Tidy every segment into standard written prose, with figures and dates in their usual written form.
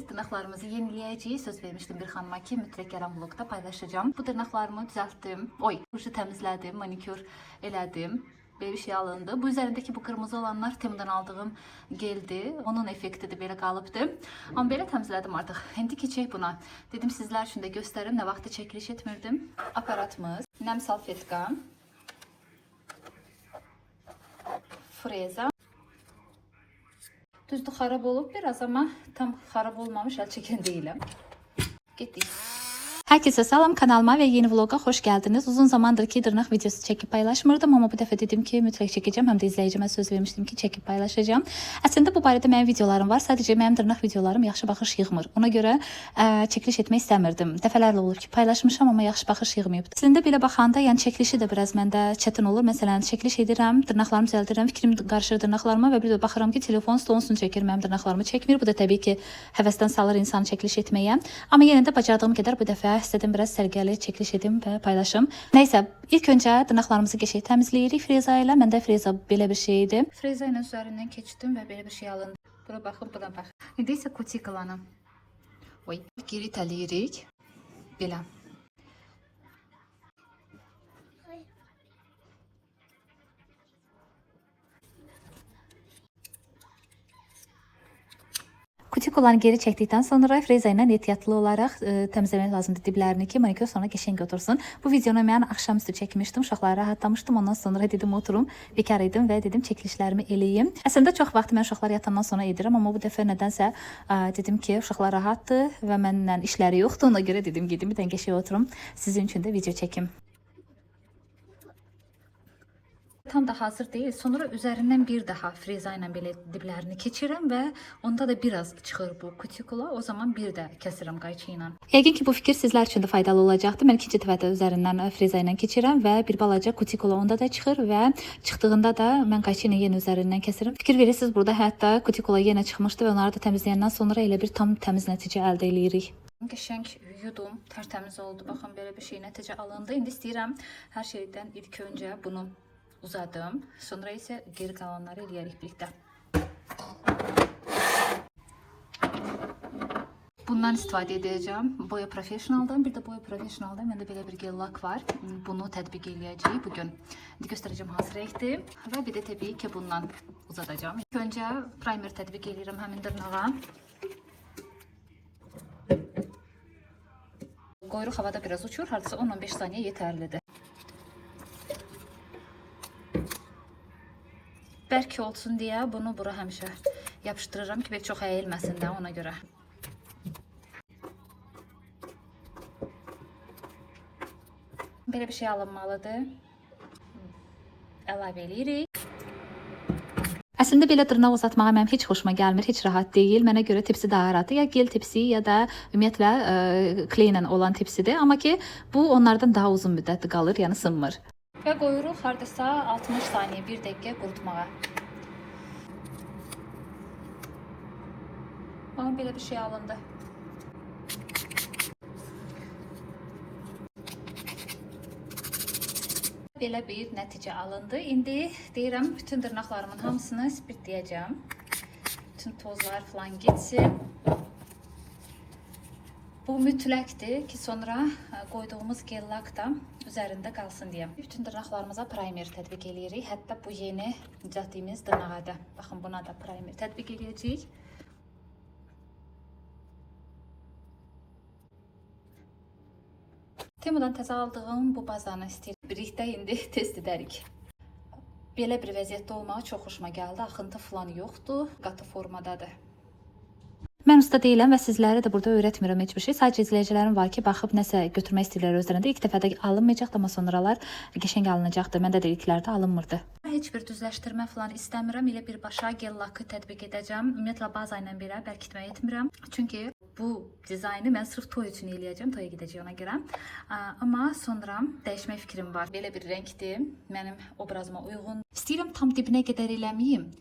Dırnaqlarımızı yeniləyəcəyik. Söz vermişdim bir xanıma ki, mütləq gələn vlogda paylaşacağım. Bu dırnaqlarımı düzəltdim. Kurşu təmizlədim, manikür elədim. Belə bir şey alındı. Bu üzərindəki bu qırmızı olanlar Temu'dan aldığım geldi. Onun effektidir, belə qalıbdı. Amma belə təmizlədim artıq. İndi keçək buna. Dedim sizlər üçün də göstərim. Nə vaxtı çəkiliş etmirdim. Aparatımız, nəm salfetka, freza. Düzdür, xarab olub biraz, amma tam xarab olmamış, əl çəkən deyiləm. Getdik. Herkese selam, kanalıma ve yeni vloga hoş geldiniz. Uzun zamandır ki dırnak videosu çekip paylaşmırdım, ama bu defa dedim ki mütləq çekeceğim. Hem de izleyicime söz vermiştim ki çekip paylaşacağım. Aslında bu barədə mənim videolarım var. Sadece mənim dırnak videolarım yaxşı baxış yığmır. Ona göre çekiliş etmək istəmirdim. Dəfələrlə olub ki paylaşmışam, amma yaxşı baxış yığmayıb. Aslında belə baxanda, yəni çəkilişi də biraz məndə çətin olur. Məsələn, çəkiliş edirəm, dırnaqlarımı düzəldirəm, fikrim qarışır dırnaqlarıma və bir də baxıram ki telefon stolunu çəkir, mənim dırnaqlarımı çəkmir. Bu da təbii ki həvəsdən salır insanı çəkiliş etməyə. Amma yenə də bacardığım qədər bu dəfə istedim biraz sərgəli çəkiliş edim və paylaşım. Neysə, ilk öncə dırnaqlarımızı qəşəng təmizləyirik freza ilə. Məndə freza belə bir şeydir. Freza ilə üzərindən keçdim və belə bir şey alındı. Buna baxın, buna baxın. İndi isə kutikulanı geri itələyirik. Belə. Kutikulanı geri çəkdikdən sonra freza ilə ehtiyatlı olaraq təmizləmək lazımdır diblərini ki, manikür sonra qəşəng otursun. Bu videonu mən axşamüstü çəkmişdim, uşaqları rahatlamışdım. Ondan sonra dedim oturum, bekar idim və dedim çəkilişlərimi eləyim. Əslində çox vaxt mən uşaqlar yatandan sonra edirəm, amma bu dəfə nədənsə dedim ki, uşaqlar rahatdır və mənlə işləri yoxdur. Ona görə dedim gedim bir dənə qəşəng oturum, sizin üçün də video çəkim. Tam da hazır değil. Sonra üzerinden bir daha freza ilə belə diblərini keçirəm və onda da biraz çıxır bu kutikula. O zaman bir də kəsirəm qayçı ilə. Yəqin ki bu fikir sizlər üçün də faydalı olacaqdır. Mən ikinci dəfə də üzərindən freza ilə keçirəm və bir balaca kutikula onda da çıxır və çıxdığında da mən qayçı ilə yenə üzərindən kəsirəm. Fikir verirsiniz, burada hətta kutikula yenə çıxmışdı və onları da təmizləyəndən sonra elə bir tam təmiz nəticə əldə edirik. Qəşəng yudum, tərtəmiz oldu. Baxın, belə bir şey nəticə alındı. İndi istəyirəm hər şeydən ilk öncə bunu uzadım. Sonra ise geri kalanları eləyərik birlikdə. Bundan istifadə edəcəm. Boya Professional'dan, bir də Boya Professional'dan məndə belə bir gel lak var. Bunu tətbiq eləyəcəyik bugün. İndi göstərəcəm hansı renkdir və bir də təbii ki bundan uzadacağım. İlk öncə primer tətbiq eləyirəm həmin dırnağa. Quyruq havada biraz uçur, hardasa 10-15 saniyə yetərlidir. Bərk olsun deyə bunu bura həmişə yapışdırıram ki, çox əyilməsin də ona görə. Belə bir şey alınmalıdır. Əlavə edirik. Əslində belə dırnaq uzatmağa mənim heç xoşuma gəlmir, heç rahat deyil. Mənə görə tipsi daha rahatdır. Ya gel tipsi ya da ümumiyyətlə kley ilə olan tipsidir. Amma ki bu onlardan daha uzun müddətli qalır, yəni sınmır. Və qoyuruq hardasa 60 saniyə, 1 dəqiqə qurutmağa. Baxın, belə bir şey alındı. Belə bir nəticə alındı. İndi deyirəm, bütün dırnaqlarımın hamısını spirtləyəcəm. Bütün tozlar falan getsin. Bu mütləqdir ki, sonra qoyduğumuz gel lak da üzərində qalsın deyə. Bütün dırnaqlarımıza primer tətbiq eləyirik. Hətta bu yeni düzəltdiyimiz dırnağa da. Baxın, buna da primer tətbiq eləyəcəyik. Temu'dan təzə aldığım bu bazanı istəyirəm. Birlikdə indi test edərik. Belə bir vəziyyətdə olmağı çox xoşuma gəldi. Axıntı falan yoxdur. Qatı formadadır. Mən usta deyiləm və sizlərə də burada öyrətmirəm heç bir şey. Sadəcə izləyicilərim var ki, baxıb nəsə götürmək istəyirlər özlərində. İlk dəfədə alınmayacaqdır, amma sonralar qəşəng alınacaqdır. Məndə də ilklərdə alınmırdı. Heç bir düzləşdirmə falan istəmirəm. Elə birbaşa gel lakı tətbiq edəcəm. Ümumiyyətlə baza ilə belə bərkitmək etmirəm. Çünki bu dizaynı mən sırf toy üçün eləyəcəm. Toya gedəcək ona görə. Amma sonra dəyişmək fikrim var. Belə bir rəngdir. Mənim obrazıma uyğun. İstəyirəm tam dibinə qədər eləməyim.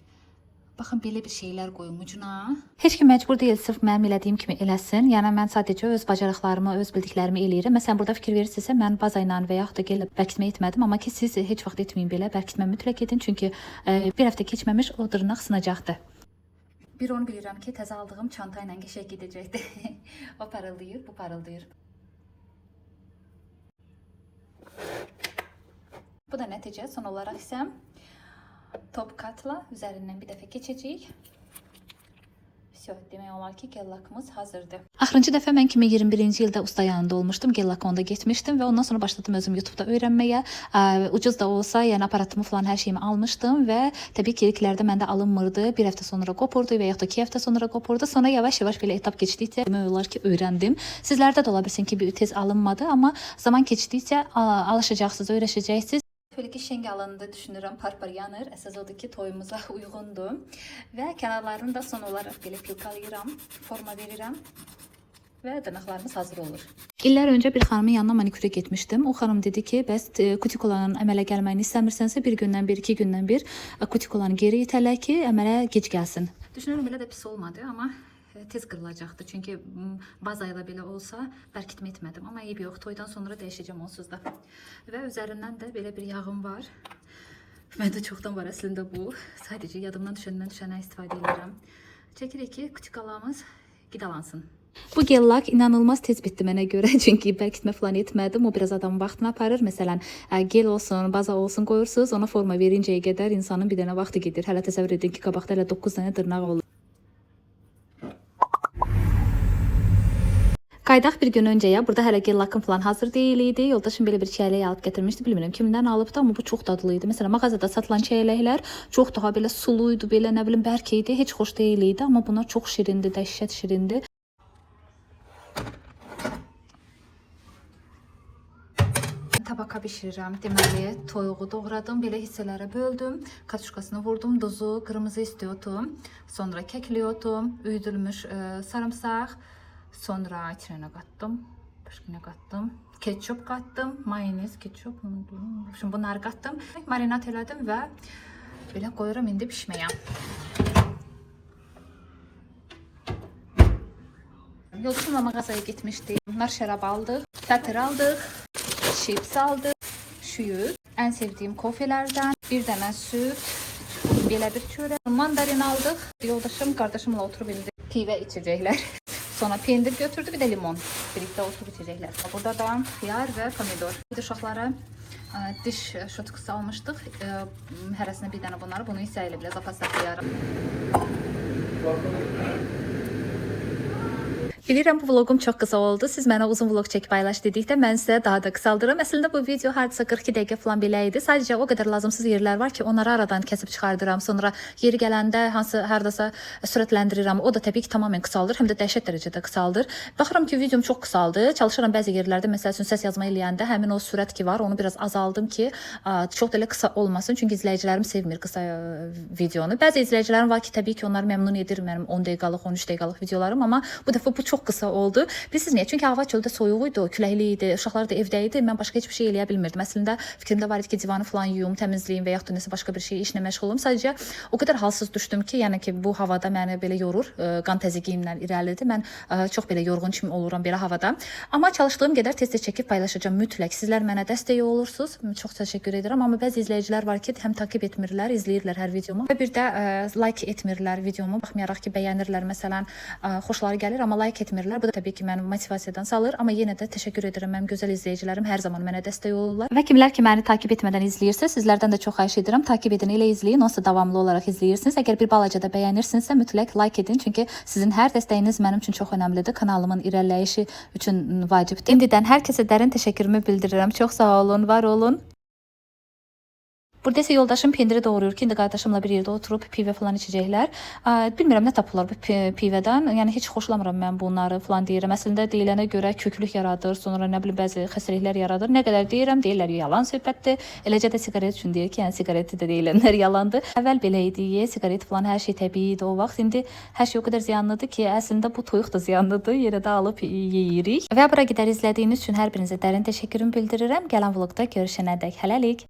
Baxın, belə bir şeylər qoyum ucuna. Heç kim məcbur deyil sırf mənim elədiyim kimi eləsin. Yəni mən sadəcə öz bacarıqlarımı, öz bildiklərimi eləyirəm. Məsələn, burada fikir verirsinizsə, mən baza ilə və yaxud da gel bərkitmə etmədim, amma ki siz heç vaxt etməyin belə. Bərkitmə mütləq edin, çünki bir həftə keçməmiş o dırnaq sınacaqdır. Bir onu bilirəm ki, təzə aldığım çanta ilə qəşəng gedəcəkdi. O parıldayır, bu parıldayır. Bu da nəticə. Son olaraq isə top katla üzərindən bir dəfə keçəcəyik. Demək olar ki, gel lakımız hazırdır. Axırıncı dəfə mən 2021-ci ildə usta yanında olmuşdum. Gel lakında getmişdim və ondan sonra başladım özüm YouTube'da öyrənməyə. Ucuz da olsa, yəni aparatımı falan hər şeyimi almışdım və təbii ki, ilklərdə məndə alınmırdı. Bir həftə sonra qopurdu və yaxud da 2 həftə sonra qopurdu. Sonra yavaş-yavaş belə etap keçdikcə demək olar ki, öyrəndim. Sizlərdə də ola bilsin ki, bir tez alınmadı, amma zaman keçdikcə alışacaqsınız, öyrəşəcəksiniz. Şöyle ki şengi alındı düşünürüm, parpar yanır. Əsas odur ki toyumuza uyğundur. Və kənarlarını da son olaraq belə pilkalayıram, forma verirəm və dırnaqlarımız hazır olur. İllər öncə bir xanımın yanına maniküre getmişdim. O xanım dedi ki, bəs kutikulanın əmələ gəlməyini istəmirsənsə bir gündən bir, 2 gündən bir kutikulanı geri itələ ki, əmələ gec gəlsin. Düşünürüm elə də pis olmadı, amma tez qırılacaqdı. Çünki bazayla belə olsa bərkitmə etmədim. Amma eyb yox, toydan sonra dəyişəcəm onsuz da. Və üzərindən də belə bir yağım var. Məndə çoxdan var əslində bu. Sadəcə yadımdan düşəndən istifadə edirəm. Çəkirik ki, kutikalarımız qidalansın. Bu gel lak inanılmaz tez bitdi mənə görə. Çünki bərkitmə falan etmədim. O biraz adamın vaxtını aparır. Məsələn, gel olsun, baza olsun qoyursunuz. Ona forma verincəyə qədər insanın bir dənə vaxtı gedir. Hələ təsəvvür edin ki, qabaqda hələ 9 dənə dırnaq olur. Qaydaq bir gün öncəyə, burada hələ gel lakım falan hazır deyil idi. Yoldaşım belə bir çəyiləyi alıb gətirmişdi. Bilmirəm kimdən alıbdı, amma bu çox dadlı idi. Məsələn, mağazada satılan çəyiliklər çox daha belə suluydu, belə nə bilim bərk idi. Heç xoş deyil idi, amma bunlar çox şirindi, dəhşət şirindi. Tabaka bişirirəm. Deməli, toyuğu doğradım, belə hissələrə böldüm. Katuşkasını vurdum, duzu, qırmızı istiyotum, sonra kəkliyotum, üyüdülmüş sarımsaq. Sonra içine kattım. Başka ne kattım? Ketçup kattım. Mayonez, ketçup. Şimdi bunları kattım. Marinat elədim və belə qoyuram indi pişməyə. Yoldaşımla mağazaya gitmişdik. Nar şərab aldıq, tətir aldıq, chips aldıq, şüyüd. Ən sevdiyim kofelərdən bir dənə süt, belə bir çörək, mandarin aldıq. Yoldaşım qardaşımla oturub indi pivə içəcəklər. Sonra pendir götürdü, bir de limon. Birlikte oturup içecekler. Burada da xiyar ve pomidor. Uşaqlara diş şotkusu almışdıq. Hərəsinə bir dənə bunları. Bunu isə elə bilə zapas saxlayarım. Bilirəm bu vloqum çox qısa oldu. Siz mənə uzun vloq çək paylaş dedikdə mən sizə daha da qısaldırım. Əslində bu video hardasa 42 dəqiqə falan belə idi. Sadəcə o qədər lazımsız yerlər var ki, onları aradan kəsib çıxardıram. Sonra yeri gələndə hardasa sürətləndirirəm. O da təbii ki, tamamilə qısaldır, həm də dəhşət dərəcədə qısaldır. Baxıram ki, videom çox qısaldı. Çalışıram bəzi yerlərdə məsəl üçün səs yazma eləyəndə həmin o sürət ki var, onu biraz azaldım ki, çox da elə qısa olmasın. Çünki izləyicilərim sevmir qısa videonu. Bəzi izləyicilərim var ki, təbii ki, onları məmnun edir mənim 10 dəqiqəlik, 13 dəqiqəlik videolarım, amma bu dəfə bu çox qısa oldu. Bilirsiniz niyə? Çünki hava çöldə soyuq idi, küləkli idi, uşaqlar da evdə idi. Mən başqa heç bir şey eləyə bilmirdim. Əslində fikrimdə var idi ki, divanı falan yuyum, təmizləyim və yaxud da nəsə başqa bir şey işlə məşğul olum. Sadəcə o qədər halsız düşdüm ki, yəni ki, bu havada məni belə yorur. Qan təzyiqimlə irəlidir. Mən çox belə yorğun kimi oluram belə havada. Amma çalışdığım qədər tez-tez çəkib paylaşacağam mütləq. Sizlər mənə dəstək olursunuz. Çox təşəkkür edirəm. Amma bəzi izləyicilər var ki, həm takib etmirlər, izləyirlər hər videomu və bir də like etmirlər videomu. Baxmayaraq ki, bəyənirlər məsələn, xoşları gəlir, amma like etmirlər. Bu da təbii ki, məni motivasiyadan salır, amma yenə də təşəkkür edirəm. Mənim gözəl izləyicilərim hər zaman mənə dəstək olurlar. Və kimlər ki, məni takib etmədən izləyirsə, sizlərdən də çox xahiş edirəm, takib edin, elə izləyin, onsuz davamlı olaraq izləyirsiniz. Əgər bir balaca da bəyənirsinizsə, mütləq like edin, çünki sizin hər dəstəyiniz mənim üçün çox önəmlidir. Kanalımın irəliləyişi üçün vacibdir. İndidən hər kəsə dərin təşəkkürümü bildirirəm. Çox sağ olun, var olun. Burada isə yoldaşım pendiri doğrayır ki, indi qardaşımla bir yerdə oturub pivə falan içəcəklər. Bilmirəm nə tapırlar bu pivədən. Yəni heç xoşlamıram mən bunları falan deyirəm. Əslində deyilənə görə köklük yaradır, sonra nə bilim bəzi xəstəliklər yaradır. Nə qədər deyirəm, deyirlər yalan söhbətdir. Eləcə də siqaret üçün deyir ki, yəni siqareti də deyilənlər yalandır. Əvvəl belə idi, siqaret falan hər şey təbii idi o vaxt. İndi hər şey o qədər ziyanlıdır ki, əslində bu toyuq da ziyanlıdır. Yerə də alıb yeyirik. Və bura qədər izlədiyiniz üçün hər birinizə dərin təşəkkürümü bildirirəm. Gələn vloqda görüşənədək hələlik.